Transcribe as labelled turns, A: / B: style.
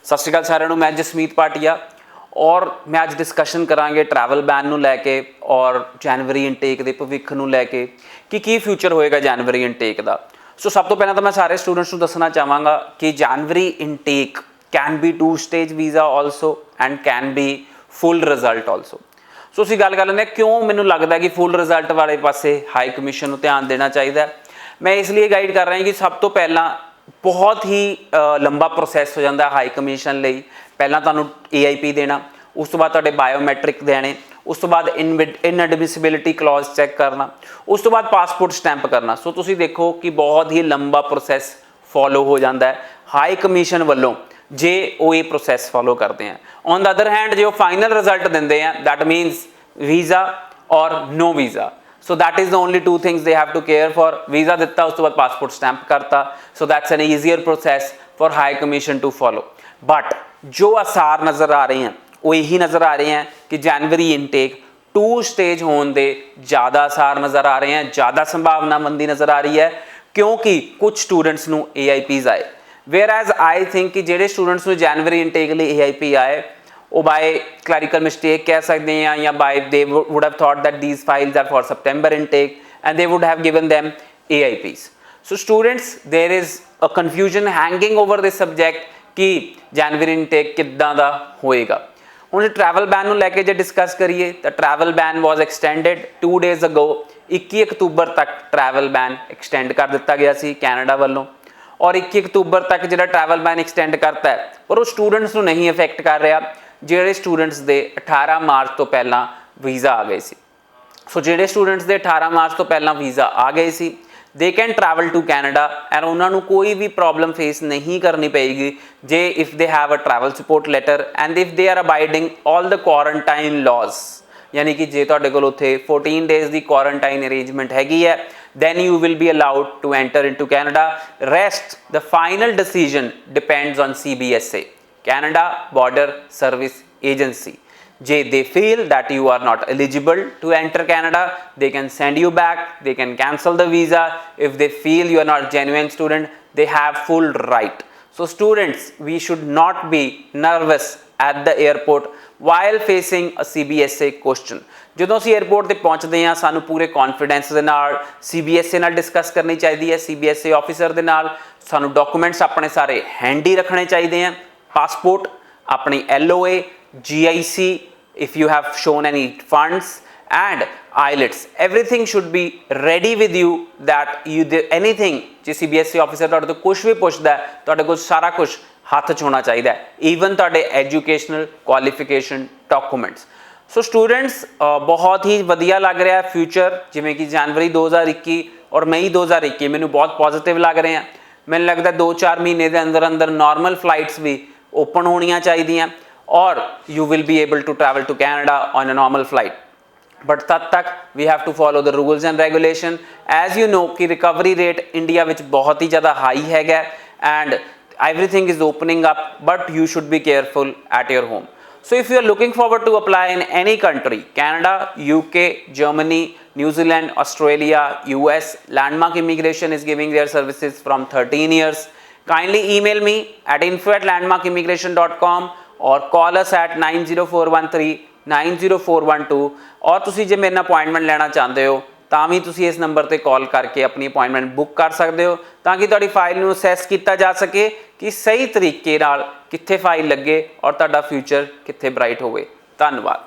A: सत श्री अकाल सारिਆਂ ਨੂੰ, मैं जसमीत भाटिया और मैं अज डिस्कशन करांगे ट्रैवल बैन ਨੂੰ लैके और जनवरी इनटेक के भविख ਨੂੰ लैके कि फ्यूचर होएगा जनवरी इनटेक का। सो सब तो पहला तो मैं सारे स्टूडेंट्स को दसना चाहांगा कि जनवरी intake can be 2 stage visa also and can be full result also. So असीं गल कर लैंदे क्यों मैनूं लगदा कि फुल रिजल्ट वाले पासे हाई कमीशन नूं ध्यान देना चाहिए। मैं इसलिए गाइड कर रहा कि सब तो पहला बहुत ही लंबा प्रोसैस हो जाता हाई कमीशन लई। पहला तुहानूं AIP देना, उस तो बाद तुहाडे बायोमैट्रिक देने, उस तो बाद इनएडमिसिबिलिटी क्लॉज चैक करना, उस तो बाद पासपोर्ट स्टैंप करना। सो तुसीं देखो कि बहुत ही लंबा प्रोसैस फॉलो हो जाता है हाई कमीशन वालों जे वो ये प्रोसैस फॉलो करते हैं। ऑन द अदर हैंड जो फाइनल रिजल्ट देंदे हैं दैट मीनस वीज़ा और no visa. So that is the only 2 things they have to care for. Visa दिता, उस तो बाद पासपोर्ट स्टैंप करता। So that's an easier process for high commission to follow. But जो आसार नज़र आ रहे हैं वो यही नज़र आ रहे हैं कि जनवरी इनटेक 2 स्टेज होने दे ज़्यादा आसार नज़र आ रहे हैं, ज़्यादा संभावना मंदी नज़र आ रही है क्योंकि कुछ स्टूडेंट्स नूं AIPs आए। वेयर एज आई थिंक कि जेडे स्टूडेंट्स नूं जनवरी इनटेक लिए AIP आए वो बाय क्लैरिकल मिस्टेक कह सकते हैं या by they would have thought that these files are for September intake and they would have given them AIPs। So students there is a confusion hanging over this subject कि जनवरी intake किद्दां दा होएगा। हुण travel ban नूं लैके जे discuss करिए तो travel ban was extended 2 days ago. 21 October तक travel ban extend कर दिता गया सी कैनेडा वालों और 21 अक्तूबर तक जो ट्रैवल बैन एक्सटेंड करता है पर वो स्टूडेंट्स को नहीं इफेक्ट कर रहा ਜਿਹੜੇ स्टूडेंट्स के 18 मार्च तो पहला वीज़ा आ गए सी। सो ਜਿਹੜੇ स्टूडेंट्स के 18 मार्च तो पहला वीज़ा आ गए सी they can travel to Canada and उन्होंने कोई भी प्रॉब्लम फेस नहीं करनी पेगी जे if they have a travel support letter and if they are abiding all the quarantine laws. यानी कि जे तुहाडे कोल उत्थे 14 डेज़ की क्वारंटाइन अरेंजमेंट हैगी है then you will be allowed to enter into Canada. Rest the final decision depends on CBSA, Canada Border Service Agency. ਜੇ they feel that you are not eligible to enter Canada, they can send you back, they can cancel the visa. If they feel you are not a genuine student, they have full right. So students, we should not be nervous at the airport while facing a CBSA question. ਜਦੋਂ ਅਸੀਂ airport ਤੇ ਪਹੁੰਚਦੇ ਹਾਂ ਸਾਨੂੰ ਪੂਰੇ confidence ਦੇ ਨਾਲ CBSA ਨਾਲ ਡਿਸਕਸ ਕਰਨੀ ਚਾਹੀਦੀ ਹੈ, CBSA ਆਫੀਸਰ ਦੇ ਨਾਲ। ਸਾਨੂੰ ਡਾਕੂਮੈਂਟਸ ਆਪਣੇ ਸਾਰੇ ਹੈਂਡੀ ਰੱਖਣੇ ਚਾਹੀਦੇ हैं, ਪਾਸਪੋਰਟ, ਆਪਣੀ LOA, GIC if you have shown any funds and IELTS. Everything should be ready with you that you anything ਜੇ CBSA ਆਫੀਸਰ ਤੁਹਾਡੇ ਤੋਂ ਕੁਝ ਵੀ ਪੁੱਛਦਾ ਤੁਹਾਡੇ ਕੋਲ ਸਾਰਾ ਕੁਝ ਹੱਥ 'ਚ ਹੋਣਾ ਚਾਹੀਦਾ ਹੈ, ਈਵਨ ਤੁਹਾਡੇ educational qualification documents. So students बहुत ही वधिया लग रहा है फ्यूचर जिमें कि जनवरी 2021 और मई 2021 मैनू बहुत पॉजिटिव लग रहे हैं। मैंने लगता है 2-4 महीने के अंदर अंदर नॉर्मल फ्लाइट्स भी ओपन होनियां चाहिए और you will be able to travel to Canada on a normal flight. But तद तक we have to follow the rules and regulation. As you know कि रिकवरी रेट इंडिया में बहुत ही ज़्यादा हाई हैगा and everything is opening up but you should be careful at your home. So if you are looking forward to apply in any country, Canada, UK, Germany, New Zealand, Australia, US, Landmark Immigration is giving their services from 13 years. Kindly email me at info@landmarkimmigration.com or call us at 90413-90412 और तुसी जे मेरे नाल appointment लेना चाहते हो ਤਾਂ ਵੀ ਤੁਸੀਂ ਇਸ ਨੰਬਰ ਤੇ ਕਾਲ ਕਰਕੇ ਆਪਣੀ ਅਪਾਇੰਟਮੈਂਟ ਬੁੱਕ ਕਰ ਸਕਦੇ ਹੋ ਤਾਂ ਕਿ ਤੁਹਾਡੀ ਫਾਈਲ ਨੂੰ ਅਸੈਸ ਕੀਤਾ ਜਾ ਸਕੇ ਕਿ ਸਹੀ ਤਰੀਕੇ ਨਾਲ ਕਿੱਥੇ ਫਾਈਲ ਲੱਗੇ ਔਰ ਤੁਹਾਡਾ ਫਿਊਚਰ ਕਿੱਥੇ ਬ੍ਰਾਈਟ ਹੋਵੇ। ਧੰਨਵਾਦ।